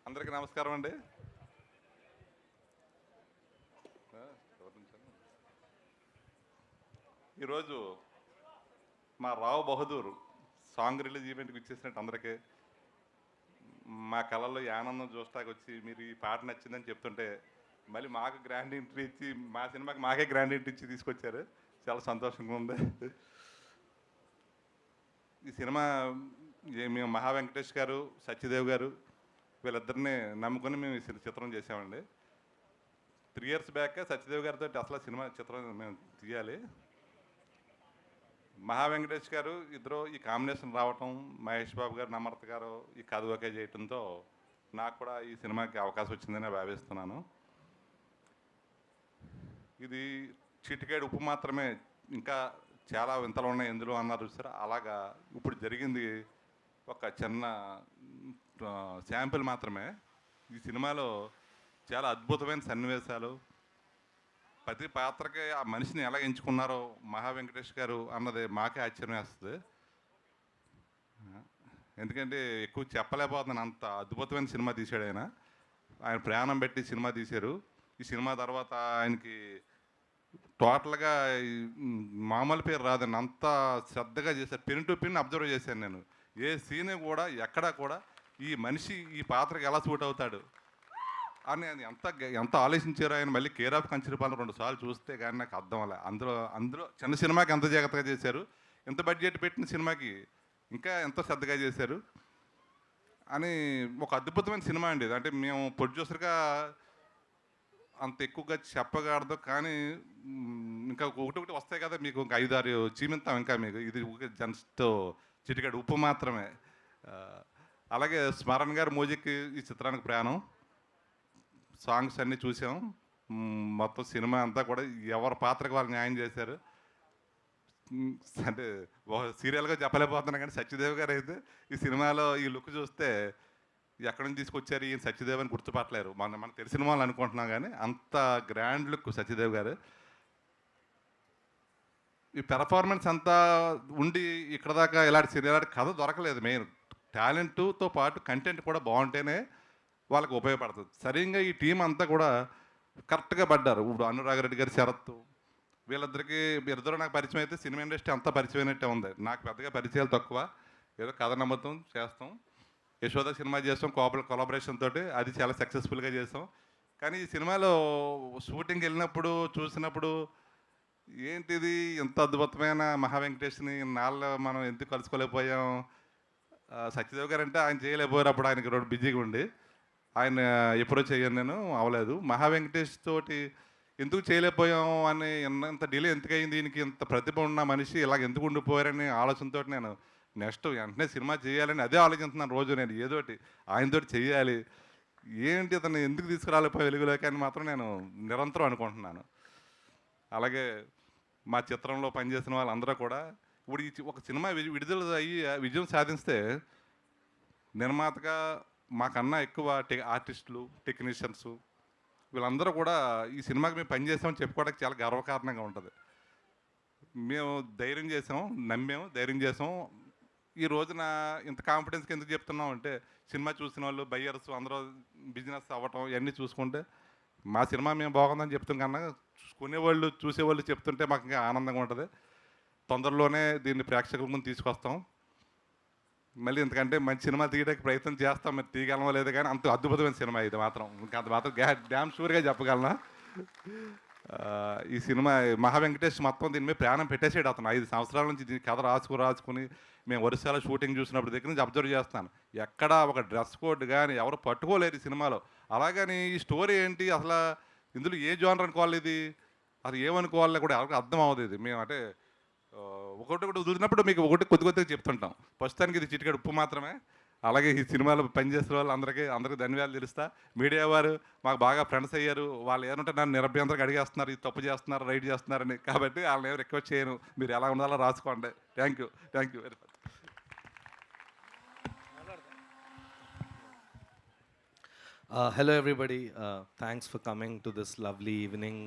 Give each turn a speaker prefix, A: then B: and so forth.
A: అందరికీ నమస్కారం అండి. ఈరోజు మా రావు బహదూర్ సాంగ్ రిలీజ్ ఈవెంట్కి ఇచ్చేసినట్టు అందరికీ మా కళల్లో ఈ ఆనందం చూస్తాకి వచ్చి మీరు ఈ పాట నచ్చిందని చెప్తుంటే మళ్ళీ మాకు గ్రాండ్ ఎంట్రీ ఇచ్చి మా సినిమాకి మాకే గ్రాండ్ ఎంట్రీ ఇచ్చి తీసుకొచ్చారు. చాలా సంతోషంగా ఉంది. ఈ సినిమా మేము మహా వెంకటేష్ గారు, సత్యదేవ్ గారు వీళ్ళిద్దరిని నమ్ముకొని మేము ఈ చిత్రం చేసామండి. 3 years బ్యాక్ సత్యదేవ్ గారితో అసలు సినిమా చిత్రం మేము తీయాలి. మహా వెంకటేష్ గారు ఇద్దరు ఈ కాంబినేషన్ రావటం, మహేష్ బాబు గారు, నమ్రత గారు ఈ కథ ఓకే చేయటంతో నాకు కూడా ఈ సినిమాకి అవకాశం వచ్చిందని భావిస్తున్నాను. ఇది చిటికేడు ఉప్పు మాత్రమే, ఇంకా చాలా వింతలు ఉన్నాయి ఎందులో అన్నారు సార్. అలాగా ఇప్పుడు జరిగింది ఒక చిన్న శాంపిల్ మాత్రమే. ఈ సినిమాలో చాలా అద్భుతమైన సన్నివేశాలు, ప్రతి పాత్రకి ఆ మనిషిని ఎలా ఎంచుకున్నారో మహా వెంకటేష్ గారు అన్నది మాకే ఆశ్చర్యం వేస్తుంది. ఎందుకంటే ఎక్కువ చెప్పలేకపోతున్నాను, అంత అద్భుతమైన సినిమా తీశాడు ఆయన. ఆయన ప్రాణం పెట్టి సినిమా తీశారు. ఈ సినిమా తర్వాత ఆయనకి టోటల్గా మామూలు పేరు రాదండి, అంత శ్రద్ధగా చేశారు. పిన్ టు పిన్ అబ్జర్వ్ చేశాను నేను. ఏ సీన్ కూడా ఎక్కడా కూడా ఈ మనిషి ఈ పాత్రకి ఎలా సూట్ అవుతాడు అని అది ఎంత ఆలోచించారో ఆయన. మళ్ళీ కేర్ ఆఫ్ కంచరపాలెం 2 సార్లు చూస్తే కానీ నాకు అర్థం అవ్వాలి. అందులో చిన్న సినిమాకి ఎంత జాగ్రత్తగా చేశారు, ఎంత బడ్జెట్ పెట్టిన సినిమాకి ఇంకా ఎంతో శ్రద్ధగా చేశారు అని. ఒక అద్భుతమైన సినిమా అండి ఇది. అంటే మేము ప్రొడ్యూసర్గా అంత ఎక్కువగా చెప్పగలదు కానీ ఇంకా ఒకటి వస్తాయి కదా మీకు, ఇంకా 5-6 చీమింతాం ఇంకా మీకు. ఇది జస్ట్ చిటికెడు ఉప్పు మాత్రమే. అలాగే స్మరణ్ గారు మ్యూజిక్ ఈ చిత్రానికి ప్రాణం. సాంగ్స్ అన్నీ చూసాం. మొత్తం సినిమా అంతా కూడా ఎవరి పాత్రకు వాళ్ళు న్యాయం చేశారు. అంటే సీరియల్గా చెప్పలేకపోతున్నాం కానీ సత్యదేవ్ గారు అయితే ఈ సినిమాలో ఈ లుక్ చూస్తే ఎక్కడి నుంచి తీసుకొచ్చారు ఈయన సత్యదేవ్ అని గుర్తుపట్టలేరు. మనకు తెలిసిన వాళ్ళు అనుకుంటున్నాం కానీ అంత గ్రాండ్ లుక్ సత్యదేవ్ గారు. ఈ పెర్ఫార్మెన్స్ అంతా ఉండి ఇక్కడ దాకా ఇలాంటి కథ దొరకలేదు. మెయిన్ టాలెంట్తో పాటు కంటెంట్ కూడా బాగుంటేనే వాళ్ళకి ఉపయోగపడుతుంది. సరిగ్గా ఈ టీం అంతా కూడా కరెక్ట్గా పడ్డారు. ఇప్పుడు అనురాగ్ రెడ్డి గారి, శరత్ వీళ్ళిద్దరికి ఇద్దరు నాకు పరిచయం అయితే సినిమా ఇండస్ట్రీ అంతా పరిచయమైనట్టే ఉంది. నాకు పెద్దగా పరిచయాలు తక్కువ, ఏదో కథ నమ్ముతాం చేస్తాం. యశోద సినిమా చేస్తాం కొలాబరేషన్ తోటి, అది చాలా సక్సెస్ఫుల్గా చేస్తాం. కానీ ఈ సినిమాలో షూటింగ్ వెళ్ళినప్పుడు చూసినప్పుడు ఏంటిది ఇంత అద్భుతమైన మహా వెంకటేష్ని నాళ్ళు మనం ఎందుకు కలుసుకోలేకపోయాం. సత్యదేవ్ గారు అంటే ఆయన చేయలేకపోయారు, అప్పుడు ఆయనకి 2 బిజీగా ఉండి ఆయన ఎప్పుడో చేయను నేను అవ్వలేదు. మహా వెంకటేష్ తోటి ఎందుకు చేయలేకపోయాం అని, ఇంత డిలే ఎందుకు అయింది, దీనికి ఇంత ప్రతిభ ఉన్న మనిషి ఇలాగ ఎందుకు ఉండిపోయారని ఆలోచనతో నేను నెక్స్ట్ వెంటనే సినిమా చేయాలని అదే ఆలోచిస్తున్నాను రోజు. నేను ఏదోటి ఆయనతోటి చేయాలి, ఏంటి అతను ఎందుకు తీసుకురాలేకపోయి వెలుగులోకి అని మాత్రం నేను నిరంతరం అనుకుంటున్నాను. అలాగే మా చిత్రంలో పనిచేసిన వాళ్ళందరూ కూడా ఇప్పుడు ఈ ఒక సినిమా విడుదల అయ్యి విజయం సాధిస్తే నిర్మాతగా మాకన్నా ఎక్కువ ఆర్టిస్టులు, టెక్నీషియన్స్ వీళ్ళందరూ కూడా ఈ సినిమాకి మేము పనిచేసామని చెప్పుకోవడానికి చాలా గర్వకారణంగా ఉంటుంది. మేము ధైర్యం చేసాం, నమ్మాము, ధైర్యం చేసాం. ఈ రోజున ఇంత కాన్ఫిడెన్స్కి ఎందుకు చెప్తున్నాం అంటే సినిమా చూసిన వాళ్ళు, బయ్యర్స్ అందరూ బిజినెస్ అవ్వటం ఇవన్నీ చూసుకుంటే మా సినిమా మేము బాగుందని చెప్తాం కన్నా కొనేవాళ్ళు, చూసేవాళ్ళు చెప్తుంటే మాకు ఇంకా ఆనందంగా ఉంటుంది. తొందరలోనే దీన్ని ప్రేక్షకుల ముందు తీసుకొస్తాం. మళ్ళీ ఎందుకంటే మంచి సినిమా తీయడానికి ప్రయత్నం చేస్తాం, మరి తీయగలమో లేదు కానీ అంత అద్భుతమైన సినిమా ఇది మాత్రం. ఇంకా అంత మాత్రం డ్యామ్ షూర్గా చెప్పగలనా. ఈ సినిమా మహా వెంకటేష్ మొత్తం దీని మీద ప్రాణం పెట్టేసాడు. అతను 5 సంవత్సరాల నుంచి దీని కథ రాసుకుని మేము వరుసలో షూటింగ్ చూసినప్పుడు దగ్గర నుంచి అబ్జర్వ్ చేస్తాను. ఎక్కడా ఒక డ్రెస్ కోడ్ కానీ ఎవరు పట్టుకోలేరు ఈ సినిమాలో. అలాగని ఈ స్టోరీ ఏంటి అసలు, ఇందులో ఏ జోనర్ అనుకోవాలి, ఇది అది ఏమనుకోవాలో కూడా ఎవరికి అర్థం అవ్వదు. ఇది మేము అంటే ఒకటి వదిలినప్పుడు మీకు కొద్దిగా చెప్తుంటాం. ప్రస్తుతానికి ఇది చిటికెడు ఉప్పు మాత్రమే. అలాగే ఈ సినిమాలో పనిచేసిన వాళ్ళు అందరికీ ధన్యవాదాలు తెలుస్తా. మీడియా వారు మాకు బాగా ఫ్రెండ్స్ అయ్యారు. వాళ్ళు ఏమంటే నన్ను నిరభ్యంతరంగా అడిగేస్తున్నారు, ఇది తప్పు చేస్తున్నారు, రైట్ చేస్తున్నారని. కాబట్టి వాళ్ళని ఏమి రిక్వెస్ట్ చేయను, మీరు ఎలా ఉండాలో రాసుకోండి. Thank you very much.
B: Hello everybody, thanks for coming to this lovely evening.